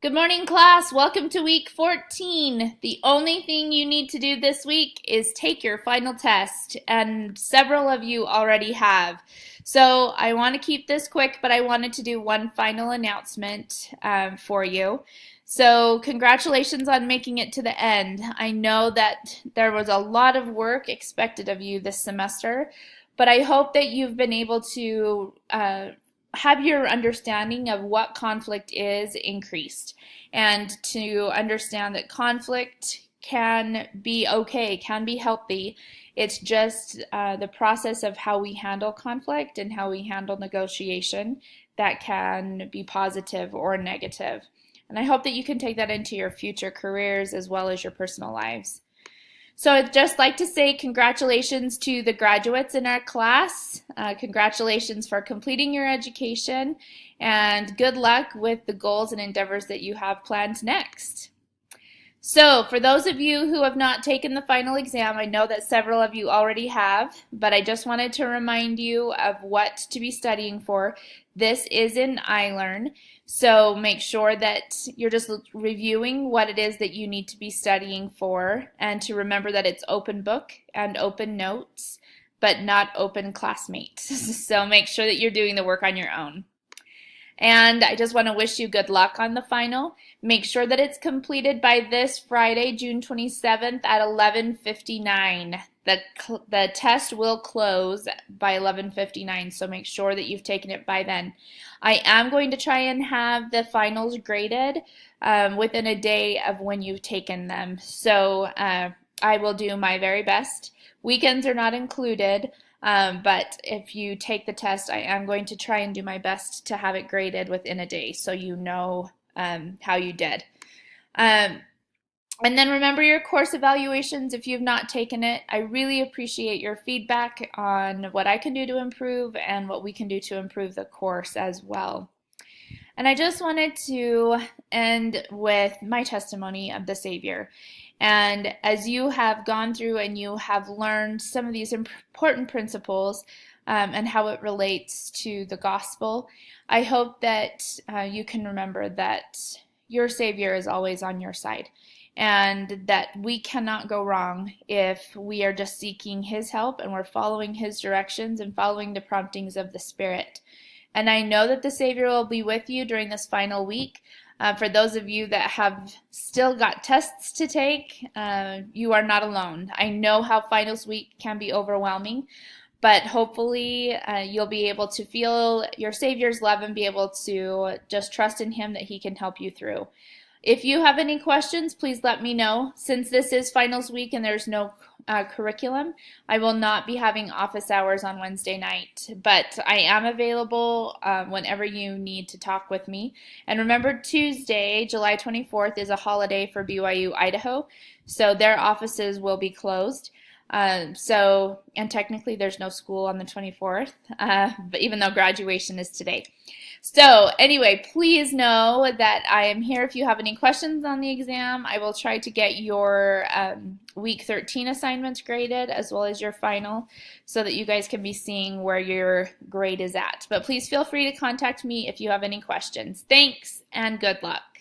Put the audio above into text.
Good morning, class. Welcome to week 14. The only thing you need to do this week is take your final test, and several of you already have. So I want to keep this quick, but I wanted to do one final announcement for you. So congratulations on making it to the end. I know that there was a lot of work expected of you this semester, but I hope that you've been able to have your understanding of what conflict is increased, and to understand that conflict can be okay, can be healthy. It's just the process of how we handle conflict and how we handle negotiation that can be positive or negative. And I hope that you can take that into your future careers as well as your personal lives. So I'd just like to say congratulations to the graduates in our class. Congratulations for completing your education, and good luck with the goals and endeavors that you have planned next. So for those of you who have not taken the final exam, I know that several of you already have, but I just wanted to remind you of what to be studying for. This is in iLearn, so make sure that you're just reviewing what it is that you need to be studying for, and to remember that it's open book and open notes, but not open classmate. So make sure that you're doing the work on your own. And I just want to wish you good luck on the final. Make sure that it's completed by this Friday, June 27th at 11:59. The test will close by 11:59, so make sure that you've taken it by then. I am going to try and have the finals graded within a day of when you've taken them. So I will do my very best. Weekends are not included. But if you take the test, I am going to try and do my best to have it graded within a day so you know how you did. And then remember your course evaluations if you've not taken it. I really appreciate your feedback on what I can do to improve and what we can do to improve the course as well. And I just wanted to end with my testimony of the Savior. And as you have gone through and you have learned some of these important principles and how it relates to the gospel, I hope that you can remember that your Savior is always on your side, and that we cannot go wrong if we are just seeking His help and we're following His directions and following the promptings of the Spirit. And I know that the Savior will be with you during this final week. For those of you that have still got tests to take, you are not alone. I know how finals week can be overwhelming, but hopefully you'll be able to feel your Savior's love and be able to just trust in Him that He can help you through. If you have any questions, please let me know. Since this is finals week and there's no curriculum, I will not be having office hours on Wednesday night, but I am available whenever you need to talk with me. And remember, Tuesday, July 24th is a holiday for BYU Idaho, so their offices will be closed. And technically there's no school on the 24th, but even though graduation is today. So anyway, please know that I am here if you have any questions on the exam. I will try to get your week 13 assignments graded as well as your final, so that you guys can be seeing where your grade is at. But please feel free to contact me if you have any questions. Thanks and good luck.